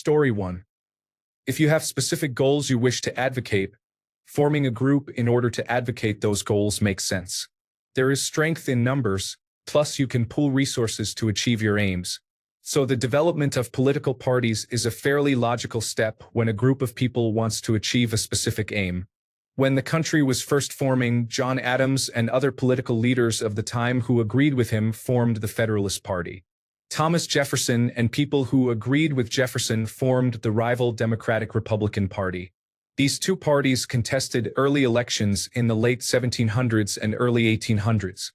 Story 1. If you have specific goals you wish to advocate, forming a group in order to advocate those goals makes sense. There is strength in numbers, plus you can pool resources to achieve your aims. So the development of political parties is a fairly logical step when a group of people wants to achieve a specific aim. When the country was first forming, John Adams and other political leaders of the time who agreed with him formed the Federalist Party. Thomas Jefferson and people who agreed with Jefferson formed the rival Democratic-Republican Party. These two parties contested early elections in the late 1700s and early 1800s.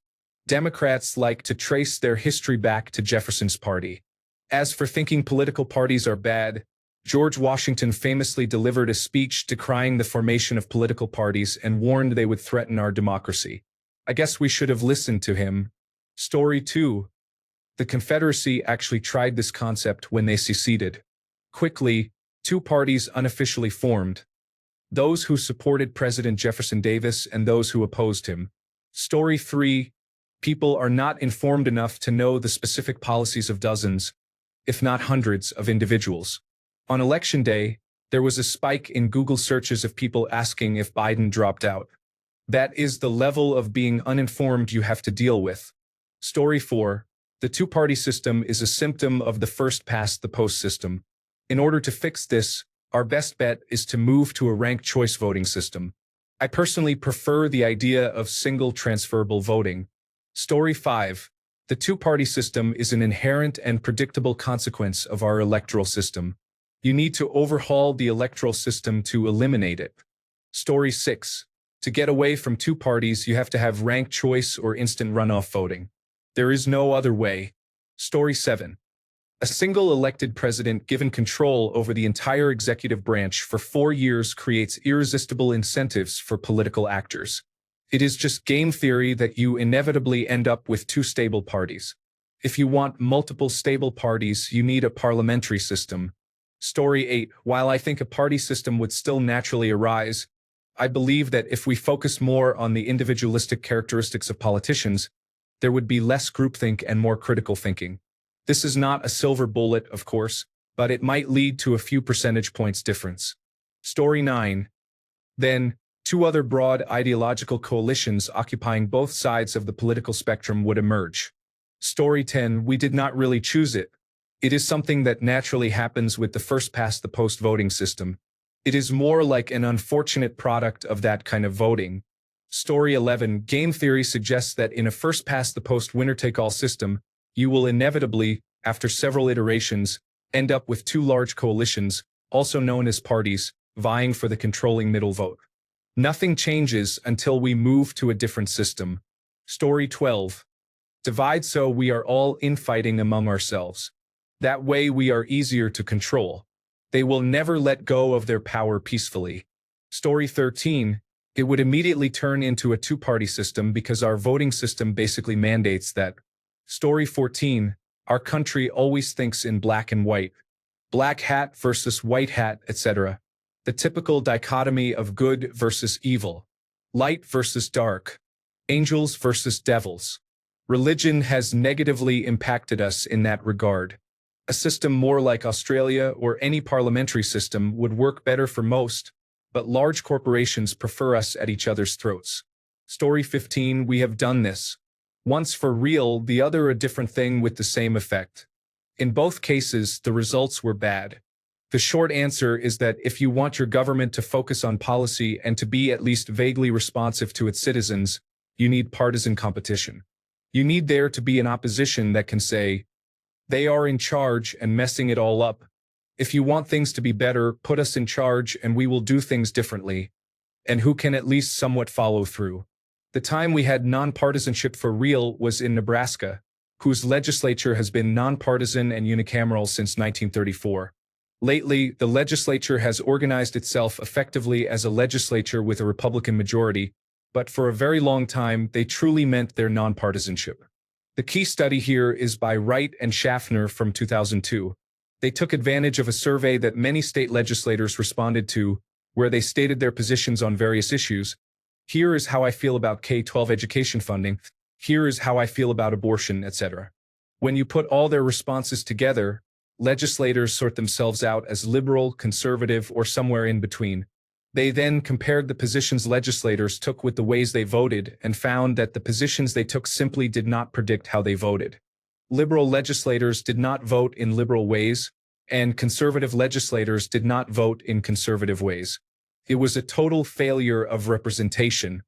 Democrats like to trace their history back to Jefferson's party. As for thinking political parties are bad, George Washington famously delivered a speech decrying the formation of political parties and warned they would threaten our democracy. I guess we should have listened to him. Story 2. The Confederacy actually tried this concept when they seceded. Quickly, two parties unofficially formed: those who supported President Jefferson Davis and those who opposed him. Story 3. People are not informed enough to know the specific policies of dozens, if not hundreds, of individuals. On election day, there was a spike in Google searches of people asking if Biden dropped out. That is the level of being uninformed you have to deal with. Story 4. The two-party system is a symptom of the first-past-the-post system. In order to fix this, our best bet is to move to a ranked choice voting system. I personally prefer the idea of single transferable voting. Story 5. The two-party system is an inherent and predictable consequence of our electoral system. You need to overhaul the electoral system to eliminate it. Story 6. To get away from two parties, you have to have ranked choice or instant runoff voting. There is no other way. Story 7. A single elected president given control over the entire executive branch for 4 years creates irresistible incentives for political actors. It is just game theory that you inevitably end up with two stable parties. If you want multiple stable parties, you need a parliamentary system. Story 8. While I think a party system would still naturally arise, I believe that if we focus more on the individualistic characteristics of politicians, there would be less groupthink and more critical thinking. This is not a silver bullet, of course, but it might lead to a few percentage points difference. Story 9. Then, two other broad ideological coalitions occupying both sides of the political spectrum would emerge. Story 10. We did not really choose it. It is something that naturally happens with the first-past-the-post voting system. It is more like an unfortunate product of that kind of voting. Story 11. Game theory suggests that in a first-past-the-post winner-take-all system, you will inevitably, after several iterations, end up with two large coalitions, also known as parties, vying for the controlling middle vote. Nothing changes until we move to a different system. Story 12. Divide so we are all infighting among ourselves. That way we are easier to control. They will never let go of their power peacefully. Story 13. It would immediately turn into a two-party system because our voting system basically mandates that. Story 14. Our country always thinks in black and white. Black hat versus white hat, etc. The typical dichotomy of good versus evil. Light versus dark. Angels versus devils. Religion has negatively impacted us in that regard. A system more like Australia or any parliamentary system would work better for most, but large corporations prefer us at each other's throats. Story 15. We have done this. Once for real, the other a different thing with the same effect. In both cases, the results were bad. The short answer is that if you want your government to focus on policy and to be at least vaguely responsive to its citizens, you need partisan competition. You need there to be an opposition that can say, they are in charge and messing it all up. If you want things to be better, put us in charge and we will do things differently. And who can at least somewhat follow through. The time we had nonpartisanship for real was in Nebraska, whose legislature has been nonpartisan and unicameral since 1934. Lately, the legislature has organized itself effectively as a legislature with a Republican majority, but for a very long time they truly meant their nonpartisanship. The key study here is by Wright and Schaffner from 2002. They took advantage of a survey that many state legislators responded to, where they stated their positions on various issues. Here is how I feel about K-12 education funding. Here is how I feel about abortion, etc. When you put all their responses together, Legislators sort themselves out as liberal, conservative, or somewhere in between. They then compared the positions legislators took with the ways they voted and found that the positions they took simply did not predict how they voted. Liberal legislators did not vote in liberal ways, and conservative legislators did not vote in conservative ways. It was a total failure of representation.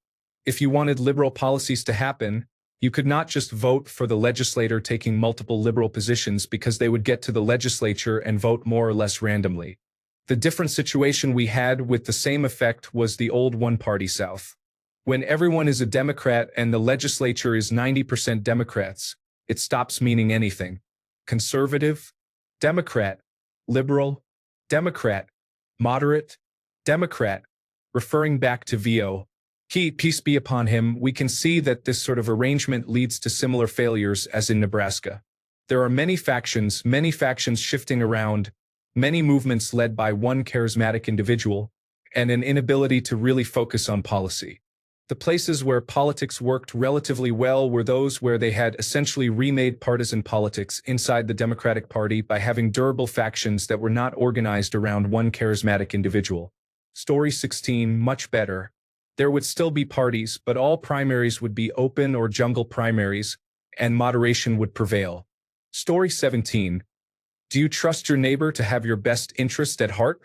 If you wanted liberal policies to happen, you could not just vote for the legislator taking multiple liberal positions because they would get to the legislature and vote more or less randomly. The different situation we had with the same effect was the old one-party South. When everyone is a Democrat and the legislature is 90% Democrats, it stops meaning anything. Conservative, Democrat, liberal, Democrat, moderate, Democrat. Referring back to V.O. Peace be upon him, we can see that this sort of arrangement leads to similar failures as in Nebraska. There are many factions shifting around, many movements led by one charismatic individual, and an inability to really focus on policy. The places where politics worked relatively well were those where they had essentially remade partisan politics inside the Democratic Party by having durable factions that were not organized around one charismatic individual. Story 16, much better. There would still be parties, but all primaries would be open or jungle primaries, and moderation would prevail. Story 17. Do you trust your neighbor to have your best interest at heart?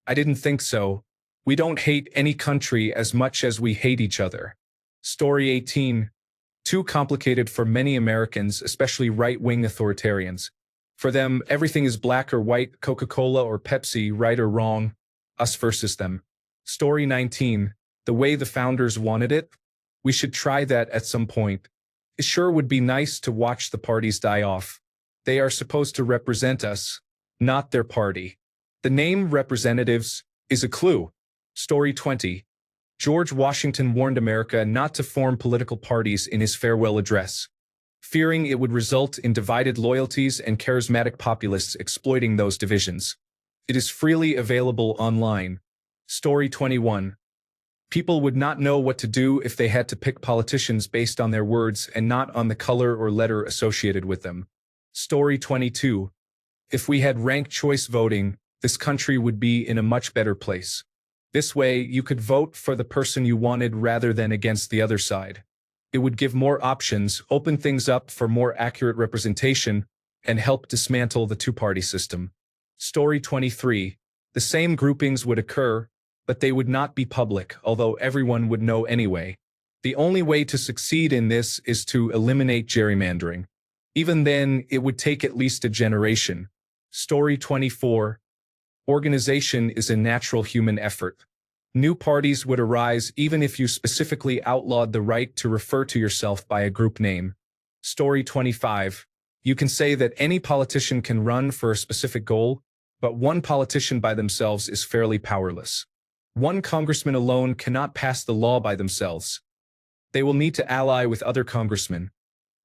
I didn't think so. We don't hate any country as much as we hate each other. Story 18. Too complicated for many Americans, especially right-wing authoritarians. For them, everything is black or white, Coca-Cola or Pepsi, right or wrong, us versus them. Story 19. The way the founders wanted it? We should try that at some point. It sure would be nice to watch the parties die off. They are supposed to represent us, not their party. The name representatives is a clue. Story 20. George Washington warned America not to form political parties in his farewell address, fearing it would result in divided loyalties and charismatic populists exploiting those divisions. It is freely available online. Story 21. People would not know what to do if they had to pick politicians based on their words and not on the color or letter associated with them. Story 22. If we had ranked choice voting, this country would be in a much better place. This way, you could vote for the person you wanted rather than against the other side. It would give more options, open things up for more accurate representation, and help dismantle the two-party system. Story 23. The same groupings would occur, but they would not be public, although everyone would know anyway. The only way to succeed in this is to eliminate gerrymandering. Even then, it would take at least a generation. Story 24. Organization is a natural human effort. New parties would arise even if you specifically outlawed the right to refer to yourself by a group name. Story 25. You can say that any politician can run for a specific goal, but one politician by themselves is fairly powerless. One congressman alone cannot pass the law by themselves. They will need to ally with other congressmen,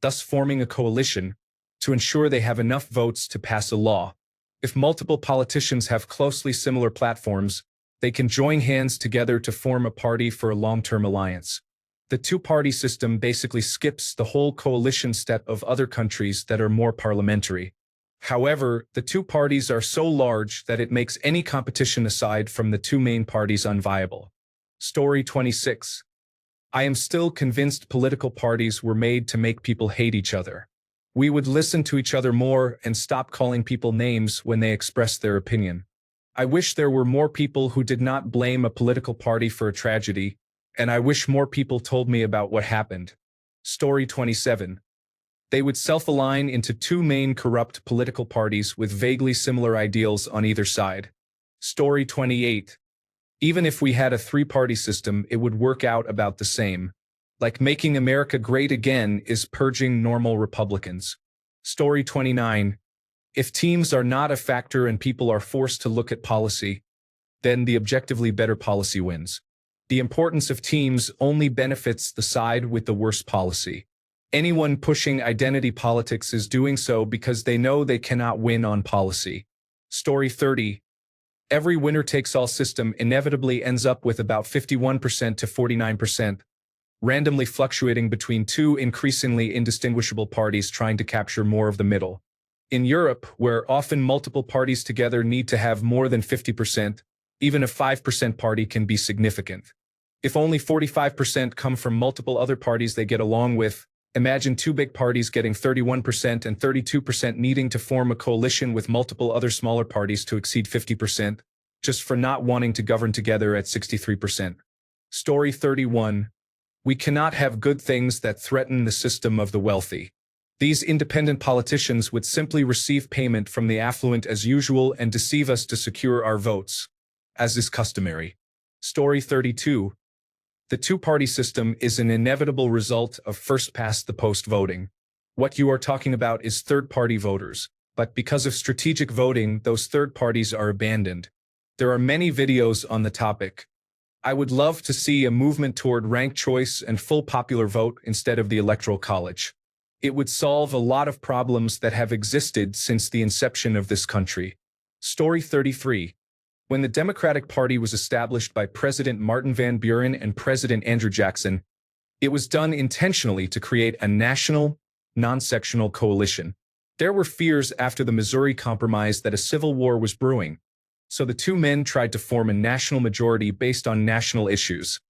thus forming a coalition, to ensure they have enough votes to pass a law. If multiple politicians have closely similar platforms, they can join hands together to form a party for a long-term alliance. The two-party system basically skips the whole coalition step of other countries that are more parliamentary. However, the two parties are so large that it makes any competition aside from the two main parties unviable. Story 26. I am still convinced political parties were made to make people hate each other. We would listen to each other more and stop calling people names when they express their opinion. I wish there were more people who did not blame a political party for a tragedy, and I wish more people told me about what happened. Story 27. They would self-align into two main corrupt political parties with vaguely similar ideals on either side. Story 28. Even if we had a three-party system, it would work out about the same. Like making America great again is purging normal Republicans. Story 29. If teams are not a factor and people are forced to look at policy, then the objectively better policy wins. The importance of teams only benefits the side with the worst policy. Anyone pushing identity politics is doing so because they know they cannot win on policy. Story 30. Every winner-takes-all system inevitably ends up with about 51% to 49%, randomly fluctuating between two increasingly indistinguishable parties trying to capture more of the middle. In Europe, where often multiple parties together need to have more than 50%, even a 5% party can be significant. If only 45% come from multiple other parties they get along with, imagine two big parties getting 31% and 32% needing to form a coalition with multiple other smaller parties to exceed 50%, just for not wanting to govern together at 63%. Story 31. We cannot have good things that threaten the system of the wealthy. These independent politicians would simply receive payment from the affluent as usual and deceive us to secure our votes, as is customary. Story 32. The two-party system is an inevitable result of first-past-the-post voting. What you are talking about is third-party voters, but because of strategic voting, those third parties are abandoned. There are many videos on the topic. I would love to see a movement toward ranked choice and full popular vote instead of the Electoral College. It would solve a lot of problems that have existed since the inception of this country. Story 33. When the Democratic Party was established by President Martin Van Buren and President Andrew Jackson, it was done intentionally to create a national, non-sectional coalition. There were fears after the Missouri Compromise that a civil war was brewing, so the two men tried to form a national majority based on national issues: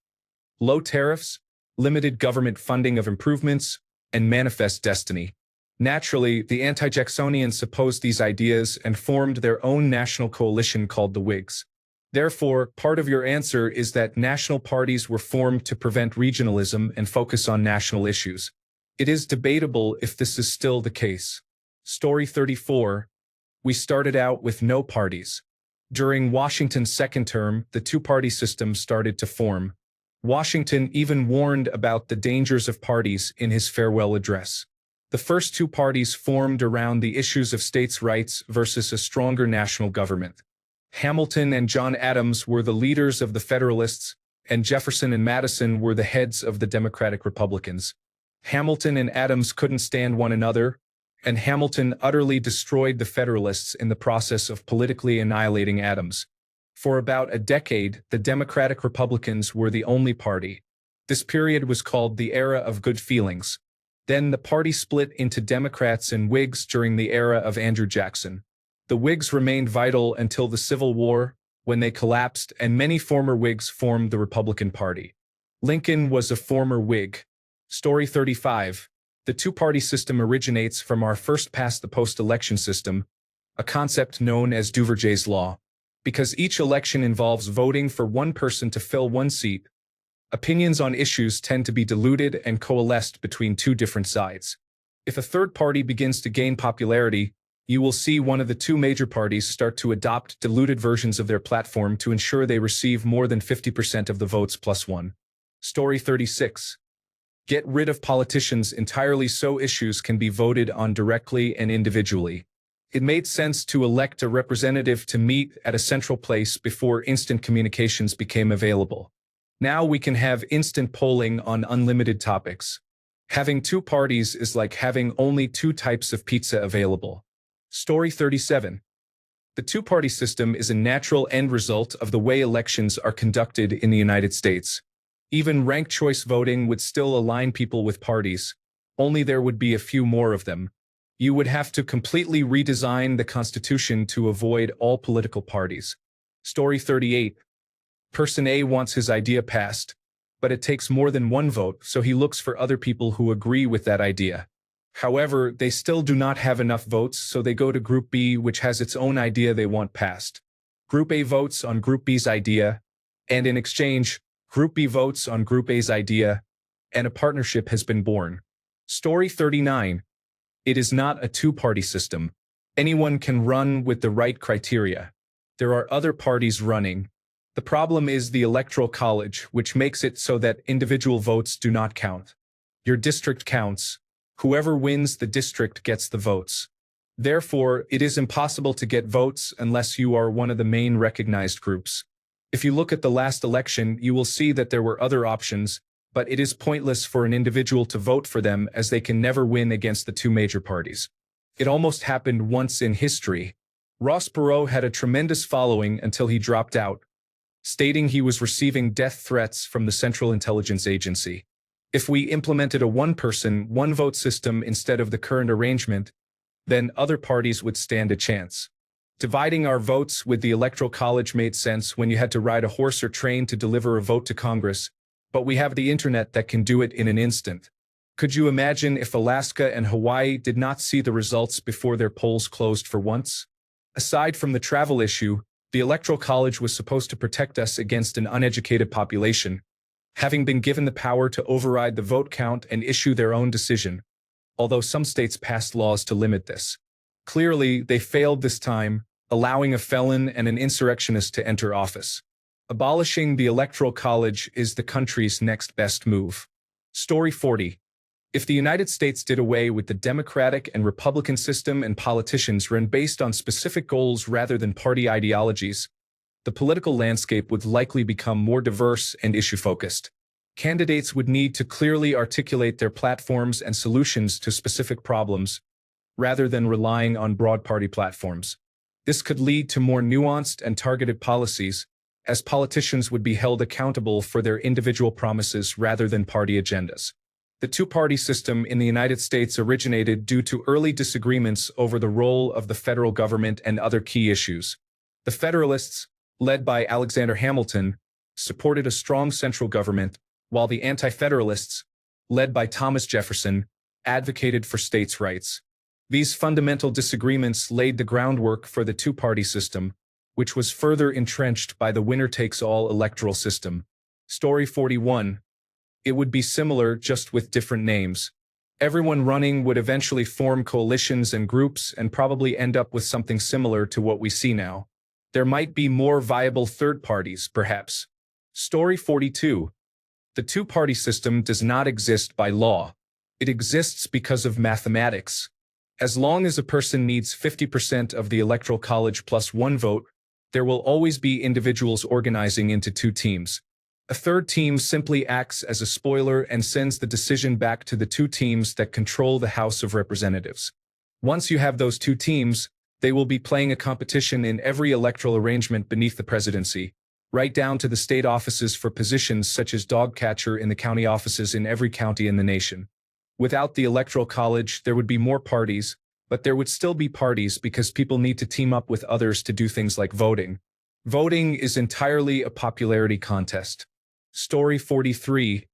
low tariffs, limited government funding of improvements, and manifest destiny. Naturally, the anti-Jacksonians opposed these ideas and formed their own national coalition called the Whigs. Therefore, part of your answer is that national parties were formed to prevent regionalism and focus on national issues. It is debatable if this is still the case. Story 34. We started out with no parties. During Washington's second term, the two-party system started to form. Washington even warned about the dangers of parties in his farewell address. The first two parties formed around the issues of states' rights versus a stronger national government. Hamilton and John Adams were the leaders of the Federalists, and Jefferson and Madison were the heads of the Democratic Republicans. Hamilton and Adams couldn't stand one another, and Hamilton utterly destroyed the Federalists in the process of politically annihilating Adams. For about a decade, the Democratic Republicans were the only party. This period was called the Era of Good Feelings. Then the party split into Democrats and Whigs during the era of Andrew Jackson. The Whigs remained vital until the Civil War, when they collapsed and many former Whigs formed the Republican Party. Lincoln was a former Whig. Story 35. The two-party system originates from our first-past-the-post election system, a concept known as Duverger's law. Because each election involves voting for one person to fill one seat, opinions on issues tend to be diluted and coalesced between two different sides. If a third party begins to gain popularity, you will see one of the two major parties start to adopt diluted versions of their platform to ensure they receive more than 50% of the votes plus one. Story 36. Get rid of politicians entirely so issues can be voted on directly and individually. It made sense to elect a representative to meet at a central place before instant communications became available. Now we can have instant polling on unlimited topics. Having two parties is like having only two types of pizza available. Story 37. The two-party system is a natural end result of the way elections are conducted in the United States. Even ranked choice voting would still align people with parties, only there would be a few more of them. You would have to completely redesign the Constitution to avoid all political parties. Story 38. Person A wants his idea passed, but it takes more than one vote, so he looks for other people who agree with that idea. However, they still do not have enough votes, so they go to Group B, which has its own idea they want passed. Group A votes on Group B's idea, and in exchange, Group B votes on Group A's idea, and a partnership has been born. Story 39. It is not a two-party system. Anyone can run with the right criteria. There are other parties running. The problem is the Electoral College, which makes it so that individual votes do not count. Your district counts. Whoever wins the district gets the votes. Therefore, it is impossible to get votes unless you are one of the main recognized groups. If you look at the last election, you will see that there were other options, but it is pointless for an individual to vote for them as they can never win against the two major parties. It almost happened once in history. Ross Perot had a tremendous following until he dropped out, stating he was receiving death threats from the Central Intelligence Agency. If we implemented a one-person, one-vote system instead of the current arrangement, then other parties would stand a chance. Dividing our votes with the Electoral College made sense when you had to ride a horse or train to deliver a vote to Congress, but we have the internet that can do it in an instant. Could you imagine if Alaska and Hawaii did not see the results before their polls closed for once? Aside from the travel issue, the Electoral College was supposed to protect us against an uneducated population, having been given the power to override the vote count and issue their own decision, although some states passed laws to limit this. Clearly, they failed this time, allowing a felon and an insurrectionist to enter office. Abolishing the Electoral College is the country's next best move. Story 40. If the United States did away with the Democratic and Republican system and politicians ran based on specific goals rather than party ideologies, the political landscape would likely become more diverse and issue-focused. Candidates would need to clearly articulate their platforms and solutions to specific problems, rather than relying on broad party platforms. This could lead to more nuanced and targeted policies, as politicians would be held accountable for their individual promises rather than party agendas. The two-party system in the United States originated due to early disagreements over the role of the federal government and other key issues. The Federalists, led by Alexander Hamilton, supported a strong central government, while the Anti-Federalists, led by Thomas Jefferson, advocated for states' rights. These fundamental disagreements laid the groundwork for the two-party system, which was further entrenched by the winner-takes-all electoral system. Story 41. It would be similar, just with different names. Everyone running would eventually form coalitions and groups and probably end up with something similar to what we see now. There might be more viable third parties, perhaps. Story 42. The two-party system does not exist by law. It exists because of mathematics. As long as a person needs 50% of the Electoral College plus one vote, there will always be individuals organizing into two teams. A third team simply acts as a spoiler and sends the decision back to the two teams that control the House of Representatives. Once you have those two teams, they will be playing a competition in every electoral arrangement beneath the presidency, right down to the state offices for positions such as dog catcher in the county offices in every county in the nation. Without the Electoral College, there would be more parties, but there would still be parties because people need to team up with others to do things like voting. Voting is entirely a popularity contest. Story 43.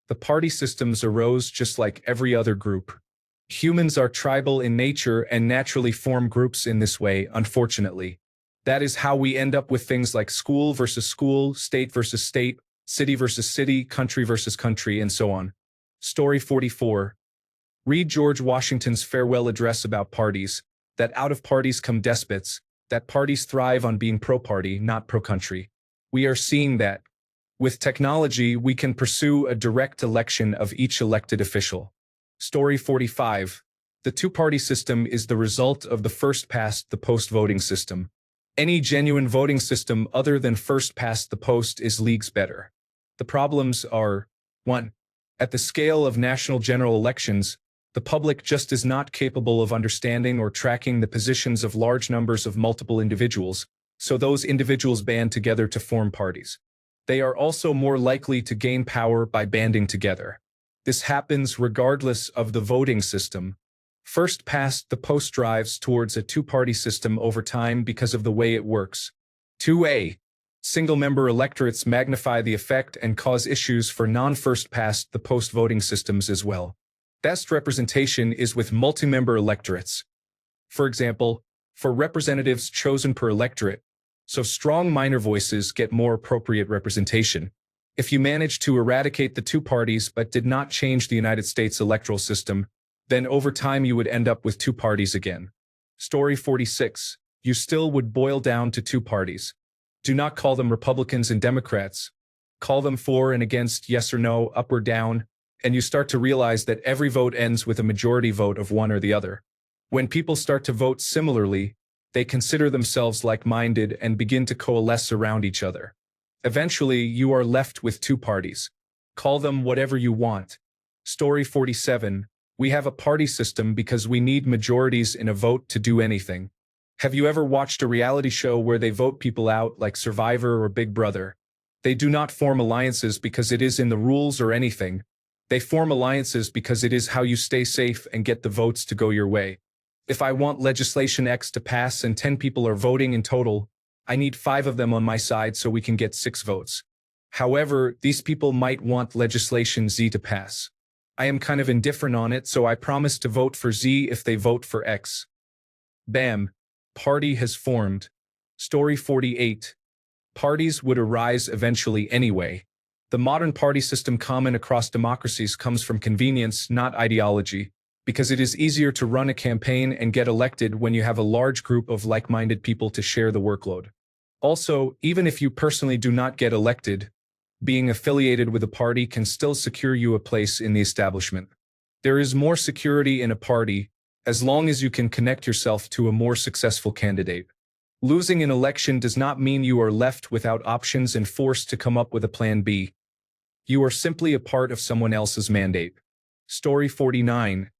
The party systems arose just like every other group. Humans are tribal in nature and naturally form groups in this way, unfortunately. That is how we end up with things like school versus school, state versus state, city versus city, country versus country, and so on. Story 44. Read George Washington's farewell address about parties, that out of parties come despots, that parties thrive on being pro-party, not pro-country. We are seeing that. With technology, we can pursue a direct election of each elected official. Story 45. The two-party system is the result of the first-past-the-post voting system. Any genuine voting system other than first-past-the-post is leagues better. The problems are: 1. At the scale of national general elections, the public just is not capable of understanding or tracking the positions of large numbers of multiple individuals, so those individuals band together to form parties. They are also more likely to gain power by banding together. This happens regardless of the voting system. First past the post drives towards a two-party system over time because of the way it works. 2a. Single-member electorates magnify the effect and cause issues for non-first past the post voting systems as well. Best representation is with multi-member electorates. For example, for representatives chosen per electorate, so strong minor voices get more appropriate representation. If you manage to eradicate the two parties but did not change the United States electoral system, then over time you would end up with two parties again. Story 46. You still would boil down to two parties. Do not call them Republicans and Democrats. Call them for and against, yes or no, up or down, and you start to realize that every vote ends with a majority vote of one or the other. When people start to vote similarly, they consider themselves like-minded and begin to coalesce around each other. Eventually, you are left with two parties. Call them whatever you want. Story 47. We have a party system because we need majorities in a vote to do anything. Have you ever watched a reality show where they vote people out like Survivor or Big Brother? They do not form alliances because it is in the rules or anything. They form alliances because it is how you stay safe and get the votes to go your way. If I want legislation X to pass and 10 people are voting in total, I need 5 of them on my side so we can get 6 votes. However, these people might want legislation Z to pass. I am kind of indifferent on it, so I promise to vote for Z if they vote for X. Bam. Party has formed. Story 48. Parties would arise eventually anyway. The modern party system common across democracies comes from convenience, not ideology, because it is easier to run a campaign and get elected when you have a large group of like-minded people to share the workload. Also, even if you personally do not get elected, being affiliated with a party can still secure you a place in the establishment. There is more security in a party as long as you can connect yourself to a more successful candidate. Losing an election does not mean you are left without options and forced to come up with a plan B. You are simply a part of someone else's mandate. Story 49.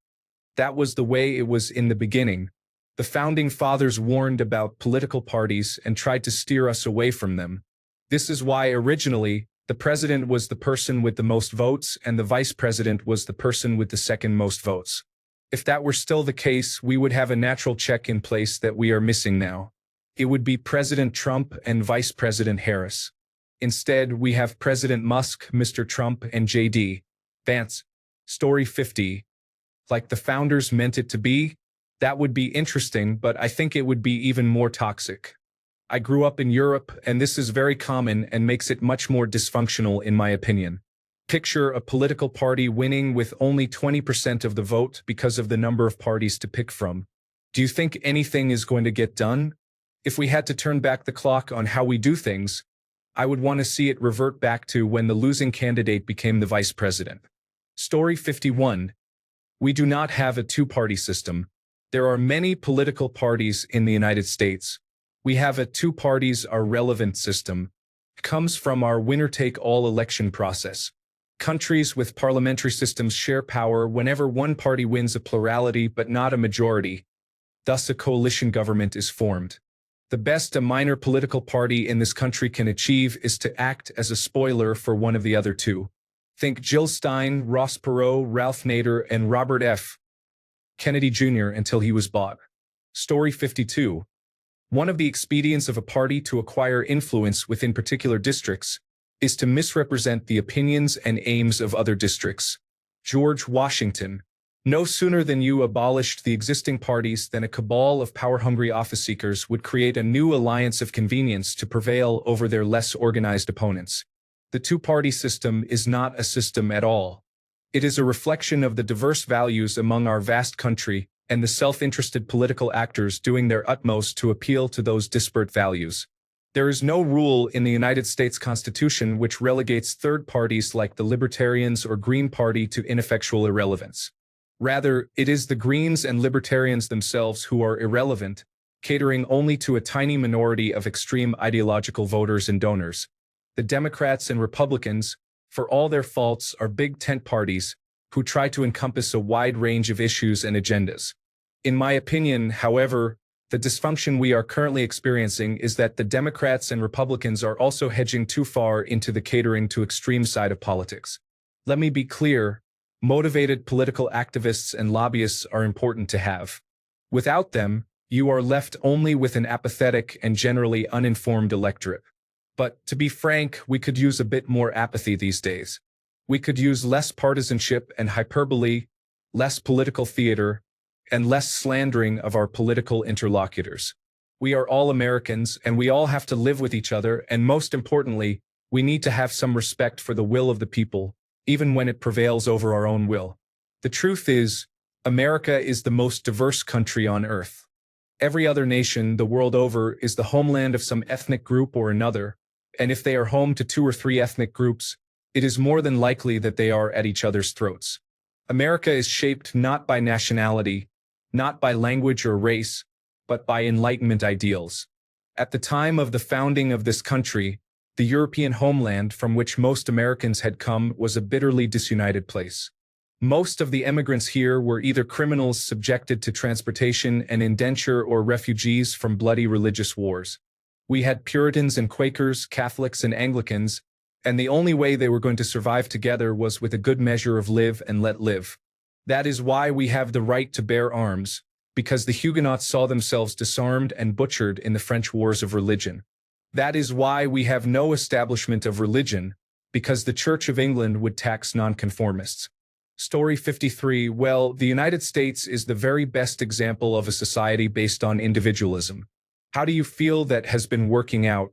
That was the way it was in the beginning. The founding fathers warned about political parties and tried to steer us away from them. This is why originally, the president was the person with the most votes and the vice president was the person with the second most votes. If that were still the case, we would have a natural check in place that we are missing now. It would be President Trump and Vice President Harris. Instead, we have President Musk, Mr. Trump, and J.D. Vance. Story 50. Like the founders meant it to be? That would be interesting, but I think it would be even more toxic. I grew up in Europe, and this is very common and makes it much more dysfunctional in my opinion. Picture a political party winning with only 20% of the vote because of the number of parties to pick from. Do you think anything is going to get done? If we had to turn back the clock on how we do things, I would want to see it revert back to when the losing candidate became the vice president. Story 51. We do not have a two-party system. There are many political parties in the United States. We have a two parties are relevant system. It comes from our winner-take-all election process. Countries with parliamentary systems share power whenever one party wins a plurality but not a majority. Thus a coalition government is formed. The best a minor political party in this country can achieve is to act as a spoiler for one of the other two. Think Jill Stein, Ross Perot, Ralph Nader, and Robert F. Kennedy Jr. until he was bought. Story 52. One of the expedients of a party to acquire influence within particular districts is to misrepresent the opinions and aims of other districts. George Washington. No sooner than you abolished the existing parties than a cabal of power-hungry office-seekers would create a new alliance of convenience to prevail over their less organized opponents. The two-party system is not a system at all. It is a reflection of the diverse values among our vast country and the self-interested political actors doing their utmost to appeal to those disparate values. There is no rule in the United States Constitution which relegates third parties like the Libertarians or Green Party to ineffectual irrelevance. Rather, it is the Greens and Libertarians themselves who are irrelevant, catering only to a tiny minority of extreme ideological voters and donors. The Democrats and Republicans, for all their faults, are big tent parties who try to encompass a wide range of issues and agendas. In my opinion, however, the dysfunction we are currently experiencing is that the Democrats and Republicans are also hedging too far into the catering to extreme side of politics. Let me be clear, motivated political activists and lobbyists are important to have. Without them, you are left only with an apathetic and generally uninformed electorate. But, to be frank, we could use a bit more apathy these days. We could use less partisanship and hyperbole, less political theater, and less slandering of our political interlocutors. We are all Americans, and we all have to live with each other, and most importantly, we need to have some respect for the will of the people, even when it prevails over our own will. The truth is, America is the most diverse country on earth. Every other nation the world over is the homeland of some ethnic group or another, and if they are home to 2 or 3 ethnic groups, it is more than likely that they are at each other's throats. America is shaped not by nationality, not by language or race, but by Enlightenment ideals. At the time of the founding of this country, the European homeland from which most Americans had come was a bitterly disunited place. Most of the immigrants here were either criminals subjected to transportation and indenture or refugees from bloody religious wars. We had Puritans and Quakers, Catholics and Anglicans, and the only way they were going to survive together was with a good measure of live and let live. That is why we have the right to bear arms, because the Huguenots saw themselves disarmed and butchered in the French wars of religion. That is why we have no establishment of religion, because the Church of England would tax nonconformists. Story 53. Well, the United States is the very best example of a society based on individualism. How do you feel that has been working out?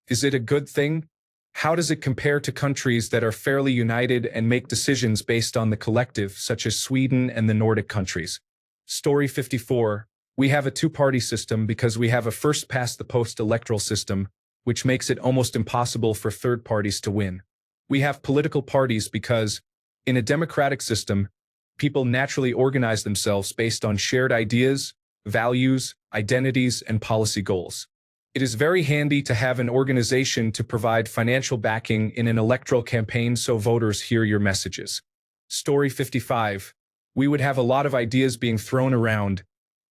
Is it a good thing? How does it compare to countries that are fairly united and make decisions based on the collective, such as Sweden and the Nordic countries? Story 54. We have a two-party system because we have a first-past-the-post electoral system, which makes it almost impossible for third parties to win. We have political parties because, in a democratic system, people naturally organize themselves based on shared ideas, values, identities, and policy goals. It is very handy to have an organization to provide financial backing in an electoral campaign so voters hear your messages. Story 55. We would have a lot of ideas being thrown around,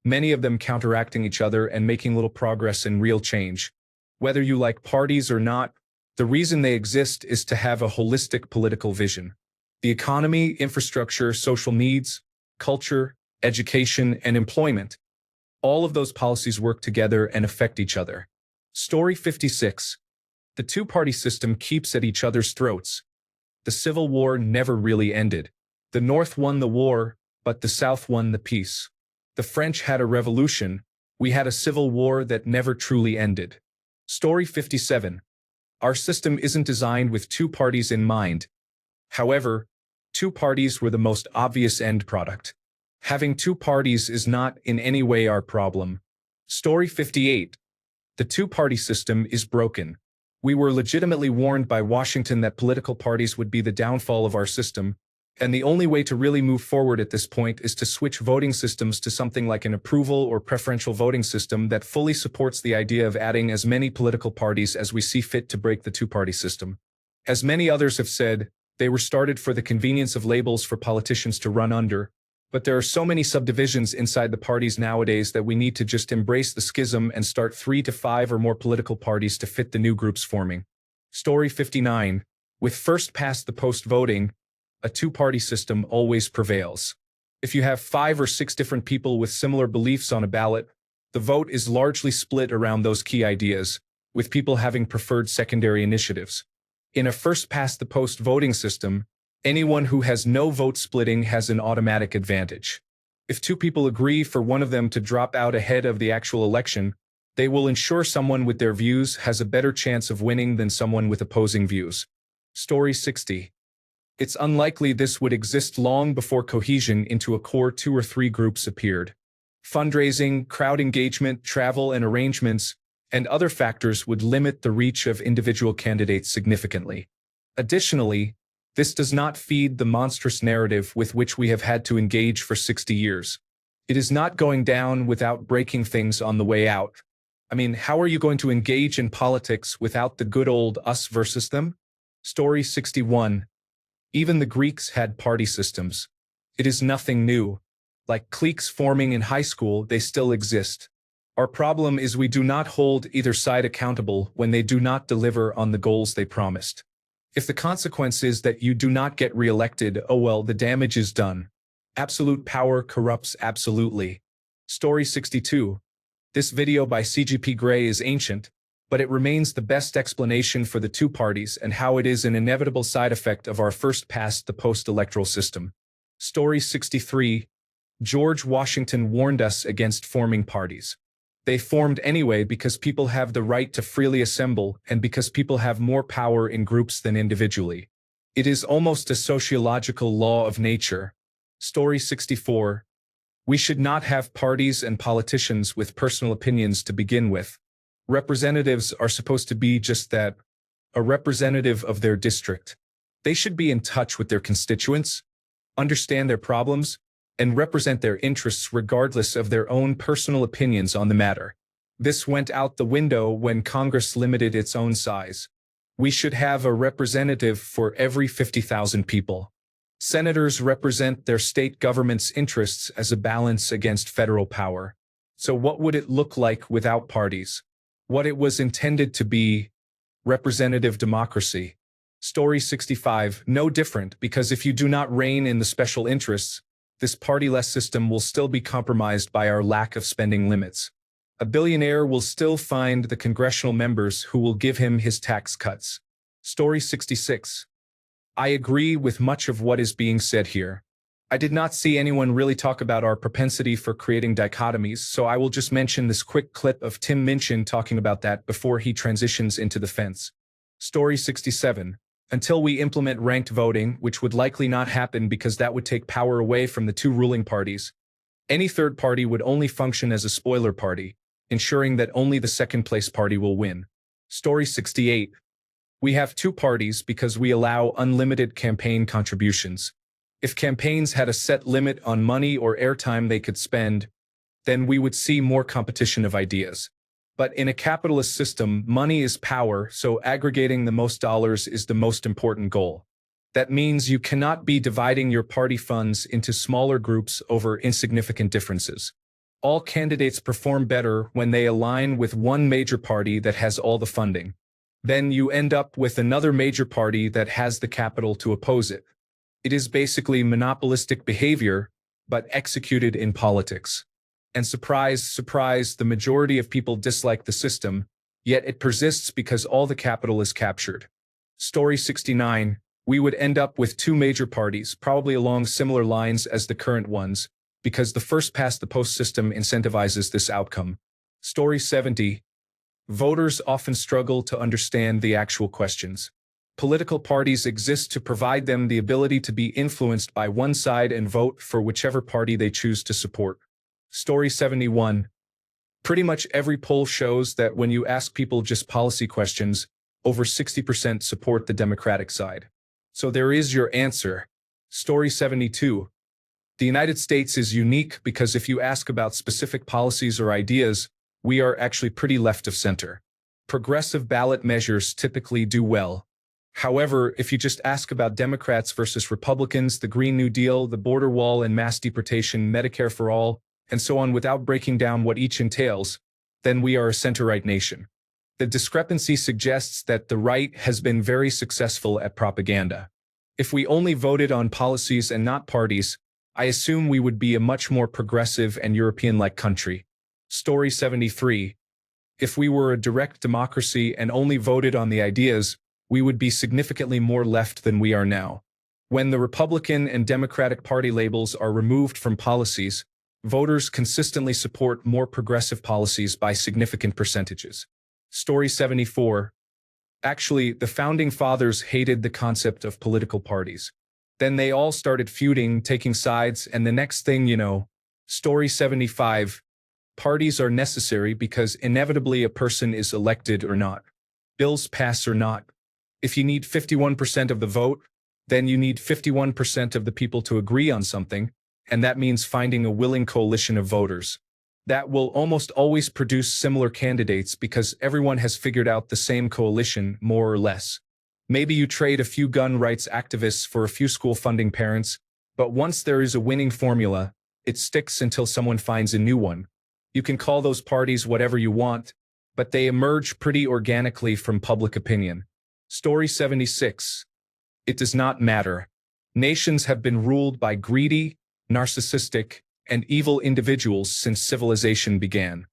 many of them counteracting each other and making little progress in real change. Whether you like parties or not, the reason they exist is to have a holistic political vision. The economy, infrastructure, social needs, culture, education, and employment. All of those policies work together and affect each other. Story 56. The two-party system keeps at each other's throats. The Civil War never really ended. The North won the war, but the South won the peace. The French had a revolution. We had a civil war that never truly ended. Story 57. Our system isn't designed with two parties in mind. However, two parties were the most obvious end product. Having two parties is not in any way our problem. Story 58. The two-party system is broken. We were legitimately warned by Washington that political parties would be the downfall of our system, and the only way to really move forward at this point is to switch voting systems to something like an approval or preferential voting system that fully supports the idea of adding as many political parties as we see fit to break the two-party system. As many others have said, they were started for the convenience of labels for politicians to run under, but there are so many subdivisions inside the parties nowadays that we need to just embrace the schism and start 3 to 5 or more political parties to fit the new groups forming. Story 59. With first-past-the-post voting, a two-party system always prevails. If you have 5 or 6 different people with similar beliefs on a ballot, the vote is largely split around those key ideas, with people having preferred secondary initiatives. In a first-past-the-post voting system, anyone who has no vote splitting has an automatic advantage. If 2 people agree for one of them to drop out ahead of the actual election, they will ensure someone with their views has a better chance of winning than someone with opposing views. Story 60. It's unlikely this would exist long before cohesion into a core 2 or 3 groups appeared. Fundraising, crowd engagement, travel and arrangements, and other factors would limit the reach of individual candidates significantly. Additionally, this does not feed the monstrous narrative with which we have had to engage for 60 years. It is not going down without breaking things on the way out. I mean, how are you going to engage in politics without the good old us versus them? Story 61. Even the Greeks had party systems. It is nothing new. Like cliques forming in high school, they still exist. Our problem is we do not hold either side accountable when they do not deliver on the goals they promised. If the consequence is that you do not get re-elected, oh well, the damage is done. Absolute power corrupts absolutely. Story 62. This video by CGP Grey is ancient, but it remains the best explanation for the two parties and how it is an inevitable side effect of our first-past-the-post electoral system. Story 63. George Washington warned us against forming parties. They formed anyway because people have the right to freely assemble and because people have more power in groups than individually. It is almost a sociological law of nature. Story 64. We should not have parties and politicians with personal opinions to begin with. Representatives are supposed to be just that, a representative of their district. They should be in touch with their constituents, understand their problems, and represent their interests regardless of their own personal opinions on the matter. This went out the window when Congress limited its own size. We should have a representative for every 50,000 people. Senators represent their state government's interests as a balance against federal power. So what would it look like without parties? What it was intended to be, representative democracy. Story 65, no different, because if you do not rein in the special interests, This partyless system will still be compromised by our lack of spending limits. A billionaire will still find the congressional members who will give him his tax cuts. Story 66. I agree with much of what is being said here. I did not see anyone really talk about our propensity for creating dichotomies, so I will just mention this quick clip of Tim Minchin talking about that before he transitions into the fence. Story 67. Until we implement ranked voting, which would likely not happen because that would take power away from the two ruling parties, any third party would only function as a spoiler party, ensuring that only the second-place party will win. Story 68. We have two parties because we allow unlimited campaign contributions. If campaigns had a set limit on money or airtime they could spend, then we would see more competition of ideas. But in a capitalist system, money is power, so aggregating the most dollars is the most important goal. That means you cannot be dividing your party funds into smaller groups over insignificant differences. All candidates perform better when they align with one major party that has all the funding. Then you end up with another major party that has the capital to oppose it. It is basically monopolistic behavior, but executed in politics. And surprise, surprise, the majority of people dislike the system, yet it persists because all the capital is captured. Story 69. We would end up with two major parties, probably along similar lines as the current ones, because the first-past-the-post system incentivizes this outcome. Story 70. Voters often struggle to understand the actual questions. Political parties exist to provide them the ability to be influenced by one side and vote for whichever party they choose to support. Story 71. Pretty much every poll shows that when you ask people just policy questions, over 60% support the Democratic side. So there is your answer. Story 72. The United States is unique because if you ask about specific policies or ideas, we are actually pretty left of center. Progressive ballot measures typically do well. However, if you just ask about Democrats versus Republicans, the Green New Deal, the border wall and mass deportation, Medicare for all, and so on without breaking down what each entails, then we are a center-right nation. The discrepancy suggests that the right has been very successful at propaganda. If we only voted on policies and not parties, I assume we would be a much more progressive and European-like country. Story 73. If we were a direct democracy and only voted on the ideas, we would be significantly more left than we are now. When the Republican and Democratic Party labels are removed from policies, voters consistently support more progressive policies by significant percentages. Story 74. Actually, the Founding Fathers hated the concept of political parties. Then they all started feuding, taking sides, and the next thing you know. Story 75. Parties are necessary because inevitably a person is elected or not. Bills pass or not. If you need 51% of the vote, then you need 51% of the people to agree on something, and that means finding a willing coalition of voters. That will almost always produce similar candidates because everyone has figured out the same coalition, more or less. Maybe you trade a few gun rights activists for a few school-funding parents, but once there is a winning formula, it sticks until someone finds a new one. You can call those parties whatever you want, but they emerge pretty organically from public opinion. Story 76. It does not matter. Nations have been ruled by greedy, narcissistic, and evil individuals since civilization began.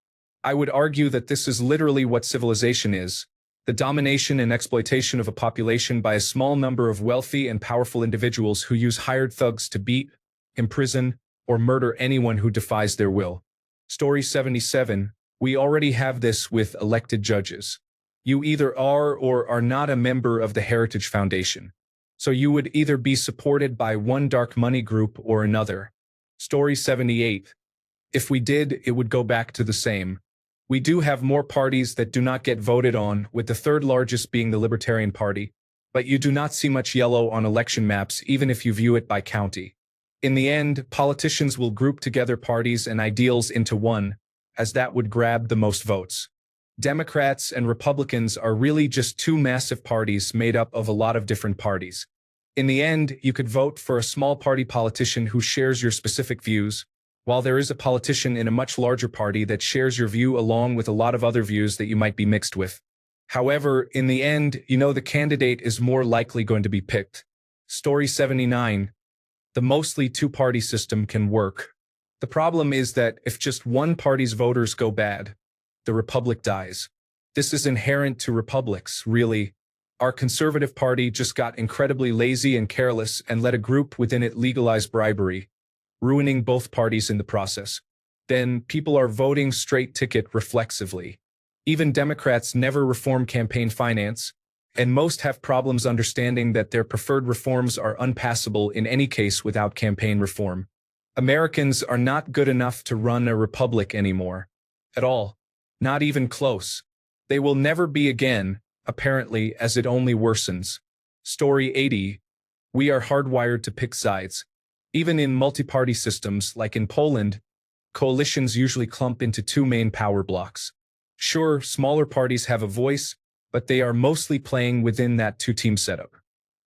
I would argue that this is literally what civilization is: the domination and exploitation of a population by a small number of wealthy and powerful individuals who use hired thugs to beat, imprison, or murder anyone who defies their will. Story 77. We already have this with elected judges. You either are or are not a member of the Heritage Foundation. So you would either be supported by one dark money group or another. Story 78. If we did, it would go back to the same. We do have more parties that do not get voted on, with the third largest being the Libertarian Party, but you do not see much yellow on election maps even if you view it by county. In the end, politicians will group together parties and ideals into one, as that would grab the most votes. Democrats and Republicans are really just two massive parties made up of a lot of different parties. In the end, you could vote for a small party politician who shares your specific views, while there is a politician in a much larger party that shares your view along with a lot of other views that you might be mixed with. However, in the end, you know the candidate is more likely going to be picked. Story 79. The mostly two-party system can work. The problem is that if just one party's voters go bad, the republic dies. This is inherent to republics, really. Our conservative party just got incredibly lazy and careless and let a group within it legalize bribery, ruining both parties in the process. Then people are voting straight ticket reflexively. Even Democrats never reform campaign finance, and most have problems understanding that their preferred reforms are unpassable in any case without campaign reform. Americans are not good enough to run a republic anymore. At all. Not even close. They will never be again, apparently, as it only worsens. Story 80. We are hardwired to pick sides. Even in multi-party systems, like in Poland, coalitions usually clump into two main power blocks. Sure, smaller parties have a voice, but they are mostly playing within that two-team setup.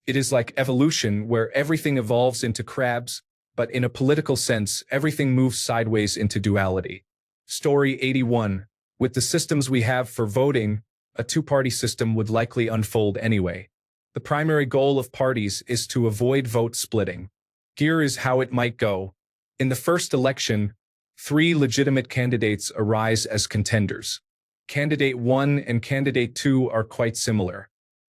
It is like evolution, where everything evolves into crabs, but in a political sense, everything moves sideways into duality. Story 81. With the systems we have for voting, a two-party system would likely unfold anyway. The primary goal of parties is to avoid vote splitting. Here is how it might go. In the first election, 3 legitimate candidates arise as contenders. Candidate 1 and Candidate 2 are quite similar.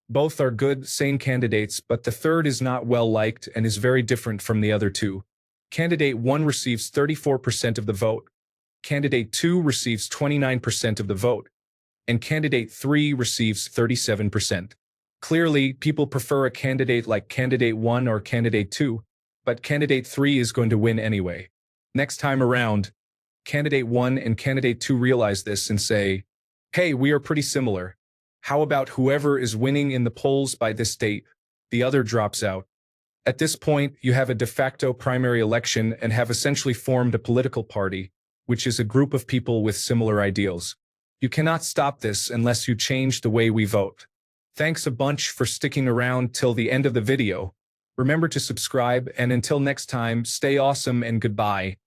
Both are good, sane candidates, but the third is not well liked and is very different from the other two. Candidate 1 receives 34% of the vote. Candidate 2 receives 29% of the vote. And Candidate 3 receives 37%. Clearly, people prefer a candidate like Candidate 1 or Candidate 2, but Candidate 3 is going to win anyway. Next time around, Candidate 1 and Candidate 2 realize this and say, hey, we are pretty similar. How about whoever is winning in the polls by this date, the other drops out. At this point, you have a de facto primary election and have essentially formed a political party, which is a group of people with similar ideals. You cannot stop this unless you change the way we vote. Thanks a bunch for sticking around till the end of the video. Remember to subscribe, and until next time, stay awesome and goodbye.